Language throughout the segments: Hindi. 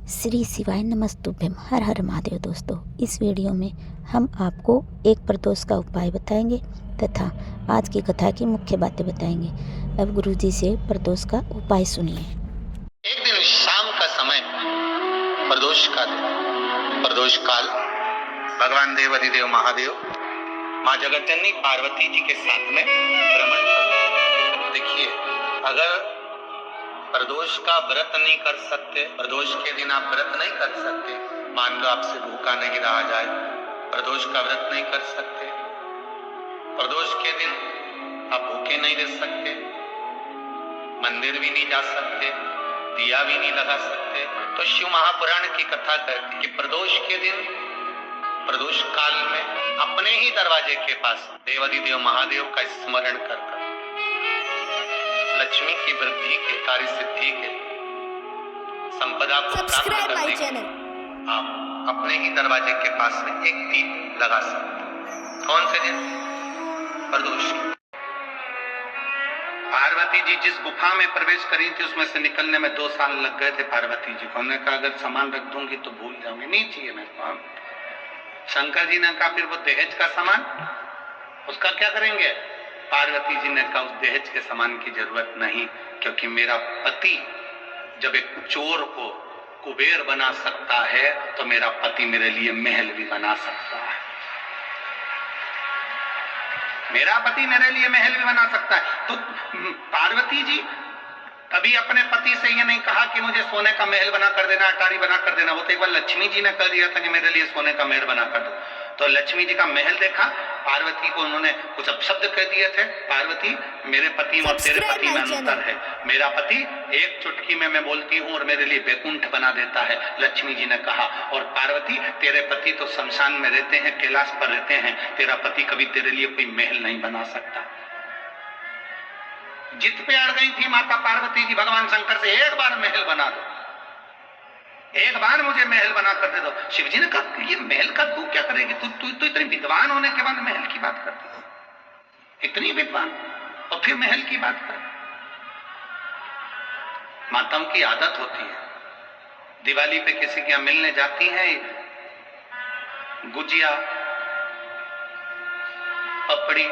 श्री शिवाय नमस्तुभ्यम। हर हर महादेव। दोस्तों, इस वीडियो में हम आपको एक प्रदोष का उपाय बताएंगे तथा आज की कथा की मुख्य बातें बताएंगे। अब गुरुजी से प्रदोष का उपाय सुनिए। एक दिन शाम का समय, प्रदोष का दिन, प्रदोष काल, भगवान देवाधिदेव महादेव माँ जगतजननी पार्वती जी के साथ में भ्रमण करते। देखिए, अगर प्रदोष का व्रत नहीं कर सकते, प्रदोष के दिन आप व्रत नहीं कर सकते, मान लो आपसे भूखा नहीं रहा जाए, प्रदोष का व्रत नहीं कर सकते, प्रदोष के दिन आप भूखे नहीं रह सकते, मंदिर भी नहीं जा सकते, दिया भी नहीं लगा सकते, तो शिव महापुराण की कथा कहती कि प्रदोष के दिन, प्रदोष काल में अपने ही दरवाजे के पास देवाधिदेव महादेव का स्मरण कर लक्ष्मी की वृद्धि के, कार्य सिद्धि के, संपदा को प्राप्त करने के आप अपने ही दरवाजे के पास में एक दीप लगा सकते हैं। कौन से दिन? प्रदोष। पार्वती जी जिस गुफा में प्रवेश करी थी उसमें से निकलने में 2 साल लग गए थे पार्वती जी को। उन्होंने कहा अगर सामान रख दूंगी तो भूल जाऊंगी, नहीं चाहिए मेरे को। शंकर जी ने कहा फिर वो दहेज का सामान, उसका क्या करेंगे? पार्वती जी ने कहा उस दहेज के सामान की जरूरत नहीं, क्योंकि मेरा पति जब एक चोर को कुबेर बना सकता है तो मेरा पति मेरे लिए महल भी बना सकता है। मेरा पति मेरे लिए महल भी बना सकता है। तो पार्वती जी कभी अपने पति से ये नहीं कहा कि मुझे सोने का महल बना कर देना, अटारी बना कर देना। वो तो एक बार लक्ष्मी जी ने कर दिया था कि मेरे लिए सोने का महल बना कर दो। तो लक्ष्मी जी का महल देखा, पार्वती को उन्होंने कुछ अपशब्द कह दिए थे। पार्वती, मेरे पति और तेरे पति में अंतर है। मेरा पति एक चुटकी में मैं बोलती हूँ और मेरे लिए बैकुंठ बना देता है, लक्ष्मी जी ने कहा। और पार्वती, तेरे पति तो शमशान में रहते हैं, कैलाश पर रहते हैं, तेरा पति कभी तेरे लिए कोई महल नहीं बना सकता। जिद पे अड़ गई थी माता पार्वती जी भगवान शंकर से, एक बार महल बना दो, एक बार मुझे महल बना कर दे दो। शिव जी ने कहा ये महल का तू क्या करेगी? तू इतनी विद्वान होने के बाद महल की बात करती है, इतनी विद्वान, और फिर महल की बात कर। माताओं की आदत होती है, दिवाली पे किसी के यहां मिलने जाती हैं, गुजिया, पपड़ी,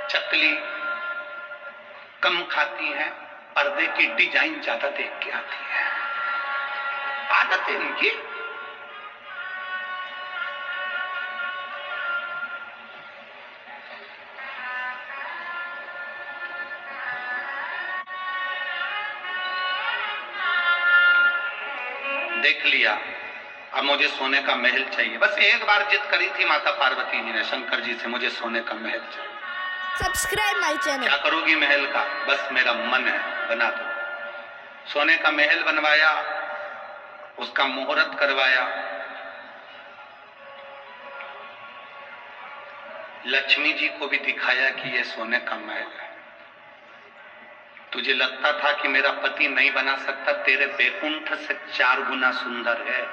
चकली कम खाती हैं, पर्दे की डिजाइन ज्यादा देख के आती है। आदत है इनकी। देख लिया, अब मुझे सोने का महल चाहिए। बस एक बार जिद करी थी माता पार्वती जी ने शंकर जी से, मुझे सोने का महल चाहिए। Subscribe my channel. क्या करोगी महल का? बस मेरा मन है, बना दो। सोने का महल बनवाया, उसका मुहूर्त करवाया, लक्ष्मी जी को भी दिखाया कि ये सोने का महल है। तुझे लगता था कि मेरा पति नहीं बना सकता, तेरे बैकुंठ से 4 गुना सुंदर है।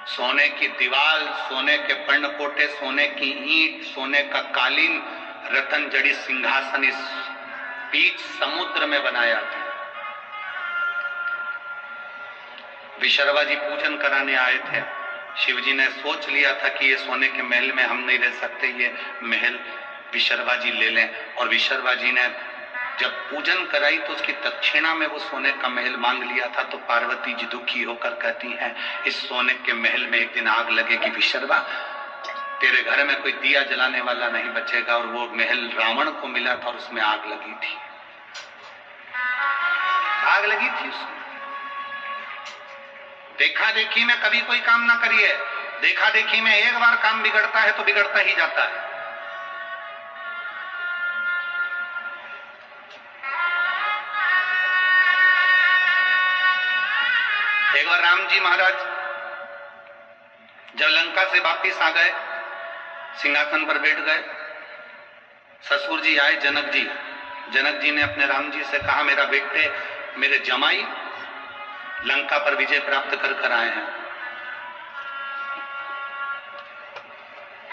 सोने की दीवार, सोने के पर्णकोटे, सोने की ईंट, सोने का कालीन, रतन जड़ी सिंहासन इस बीच समुद्र में बनाया था। विशर्वा जी पूजन कराने आए थे। शिव जी ने सोच लिया था कि ये सोने के महल में हम नहीं रह सकते, ये महल विशर्वा जी ले लें। और विशर्वा जी ने जब पूजन कराई तो उसकी दक्षिणा में वो सोने का महल मांग लिया था। तो पार्वती जी दुखी होकर कहती हैं, इस सोने के महल में एक दिन आग लगेगी विशर्वा, तेरे घर में कोई दिया जलाने वाला नहीं बचेगा। और वो महल रावण को मिला था और उसमें आग लगी थी, आग लगी थी उसमें। देखा देखी में कभी कोई काम ना करिए। देखा देखी में एक बार काम बिगड़ता है तो बिगड़ता ही जाता है। एक बार राम जी महाराज जब लंका से वापिस आ गए, सिंहासन पर बैठ गए, ससुर जी आए जनक जी। जनक जी ने अपने राम जी से कहा, मेरा बेटे, मेरे जमाई लंका पर विजय प्राप्त कर कर आए हैं,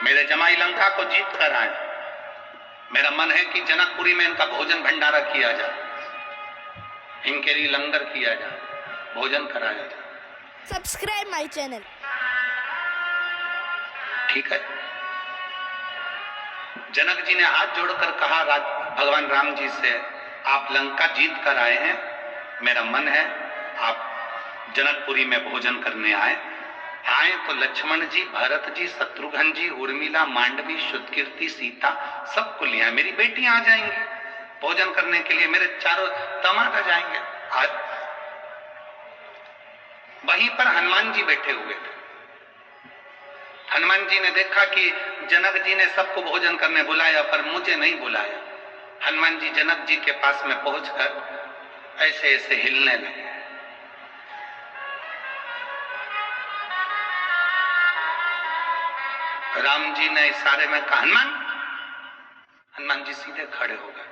मेरे जमाई लंका को जीत कर आए। मेरा मन है कि जनकपुरी में इनका भोजन भंडारा किया जाए, इनके लिए लंगर किया जाए, भोजन कराया जाए। Subscribe my channel. ठीक है। जनक जी ने हाथ जोड़कर कहा भगवान राम जी से, आप लंका जीत कर आए हैं, मेरा मन है आप जनकपुरी में भोजन करने आए तो लक्ष्मण जी, भरत जी, शत्रुघ्न जी, उर्मिला, मांडवी, शुद्धकीर्ति, सीता सबको लिया, मेरी बेटियां आ जाएंगी भोजन करने के लिए, मेरे चारों दामाद आ जाएंगे। आज वहीं पर हनुमान जी बैठे हुए थे। हनुमान जी ने देखा कि जनक जी ने सबको भोजन करने बुलाया पर मुझे नहीं बुलाया। हनुमान जी जनक जी के पास में पहुंचकर ऐसे ऐसे हिलने लगे। राम जी ने इशारे में कहा हनुमान। हनुमान जी सीधे खड़े हो गए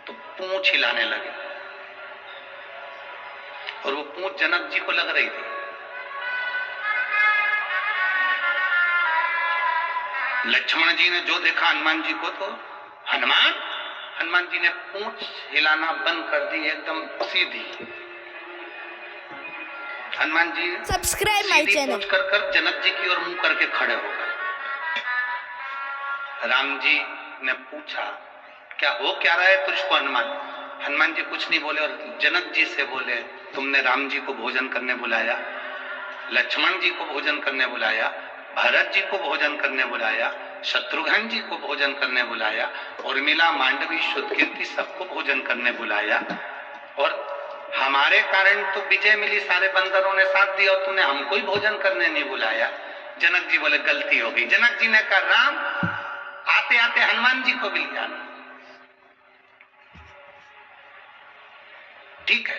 तो पूंछ हिलाने लगे और वो पूंछ जनक जी को लग रही थी। लक्ष्मण जी ने जो देखा हनुमान जी को तो हनुमान जी ने पूंछ हिलाना बंद कर दी, एकदम सीधी। Hanuman ji Subscribe my Sidhi channel. पूंछ कर जनक जी की ओर मुंह करके खड़े हो गए। राम जी ने पूछा क्या हो क्या रहा है तुझको हनुमान? हनुमान जी कुछ नहीं बोले और जनक जी से बोले, तुमने राम जी को भोजन करने बुलाया, लक्ष्मण जी को भोजन करने बुलाया, भरत जी को भोजन करने बुलाया, शत्रुघ्न जी को भोजन करने बुलाया, उर्मिला, मांडवी, शुद्धकीर्ति सबको भोजन करने बुलाया और हमारे कारण तो विजय मिली, सारे बंदरों ने साथ दिया और तूने हमको ही भोजन करने नहीं बुलाया। जनक जी बोले गलती हो गई। जनक जी ने कहा राम, आते आते हनुमान जी को भी लिया। ठीक है,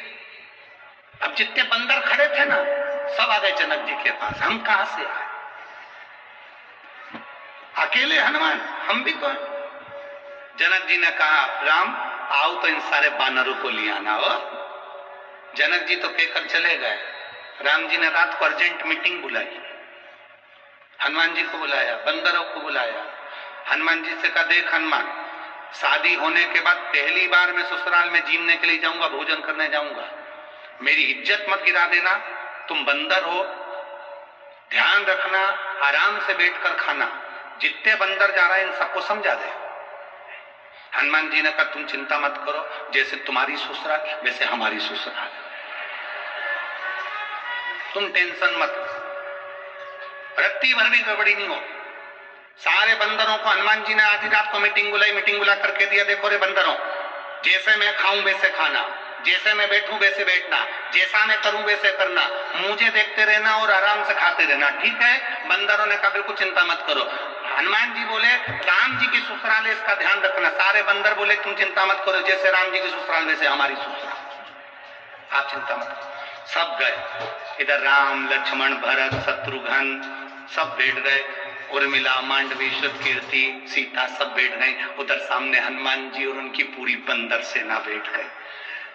अब जितने बंदर खड़े थे ना सब आ गए जनक जी के पास। हम कहां से आए? अकेले हनुमान, हम भी तो हैं। जनक जी ने कहा राम आओ तो इन सारे बानरों को ले आना। और जनक जी तो कहकर चले गए। राम जी ने रात को अर्जेंट मीटिंग बुलाई, हनुमान जी को बुलाया, बंदरों को बुलाया। हनुमान जी से कहा देख हनुमान, शादी होने के बाद पहली बार मैं ससुराल में जीने के लिए जाऊंगा, भोजन करने जाऊंगा, मेरी इज्जत मत गिरा देना। तुम बंदर हो, ध्यान रखना, आराम से बैठकर खाना। जितने बंदर जा रहा है इन सबको समझा दे। हनुमान जी ने कहा तुम चिंता मत करो, जैसे तुम्हारी ससुराल वैसे हमारी ससुराल, तुम टेंशन मत, रत्ती भर भी गड़बड़ी नहीं हो। सारे बंदरों को हनुमान जी ने आधी रात को मीटिंग बुला करके दिया, देखो रे बंदरों, जैसे मैं खाऊं वैसे खाना, जैसे मैं बैठूं वैसे बैठना, जैसा मैं करूं वैसे करना, मुझे देखते रहना और आराम से खाते रहना। ठीक है? बंदरों ने कहा बिल्कुल चिंता मत करो। हनुमान जी बोले राम जी की ससुराल है, इसका ध्यान रखना। सारे बंदर बोले तुम चिंता मत करो, जैसे राम जी की ससुराल वैसे हमारी ससुराल, आप चिंता मत करो। सब गए। इधर राम, लक्ष्मण, भरत, शत्रुघ्न सब बैठ गए। उर्मिला, मांडवी, शुद्धकीर्ति, सीता सब बैठ गई। उधर सामने हनुमान जी और उनकी पूरी बंदर सेना बैठ गई।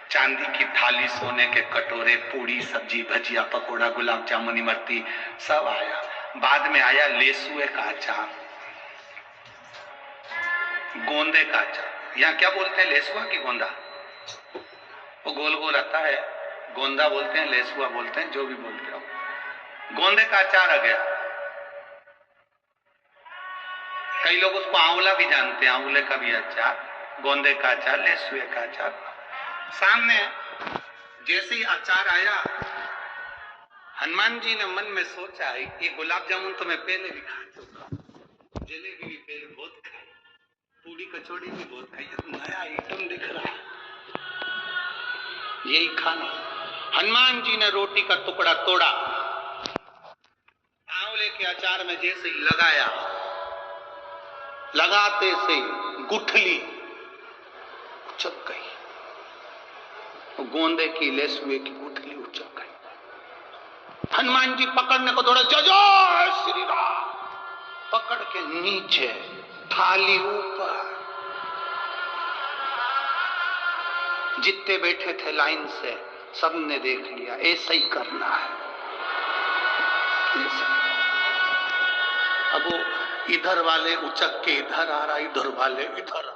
चांदी की थाली, सोने के कटोरे, पूड़ी, सब्जी, भजिया, पकोड़ा, गुलाब जामुन, इमरती सब आया। बाद में आया लेसुए का अचार, गोंदे का अचार। यहाँ क्या बोलते हैं, लेसुआ की गोंदा? वो गोल गोल आता है, गोंदा बोलते हैं, लेसुआ बोलते हैं, जो भी बोलते हो। गोंदे का अचार आ गया। कई लोग उसको आंवला भी जानते हैं, आंवले का भी अचार, गोंदे का अचार, लेसुए का अचार। सामने जैसे ही अचार आया, हनुमान जी ने मन में सोचा ये गुलाब जामुन तो मैं पहले भी खा चुका, जलेबी भी पहले बहुत खाई, पूड़ी कचौड़ी भी बहुत खाई, नया आइटम दिख रहा, यही खाना। हनुमान जी ने रोटी का टुकड़ा तोड़ा, आंवले के अचार में जैसे ही लगाया, लगाते से गुठली उचक गई, गोंदे की, लेसुए की गुठली उचक गई। हनुमान जी पकड़ने को दौड़े, जय श्री राम, पकड़ के नीचे, थाली ऊपर। जितने बैठे थे लाइन से सबने देख लिया, ऐसा ही करना है। अब वो इधर वाले उचक के इधर आ रहा, इधर वाले इधर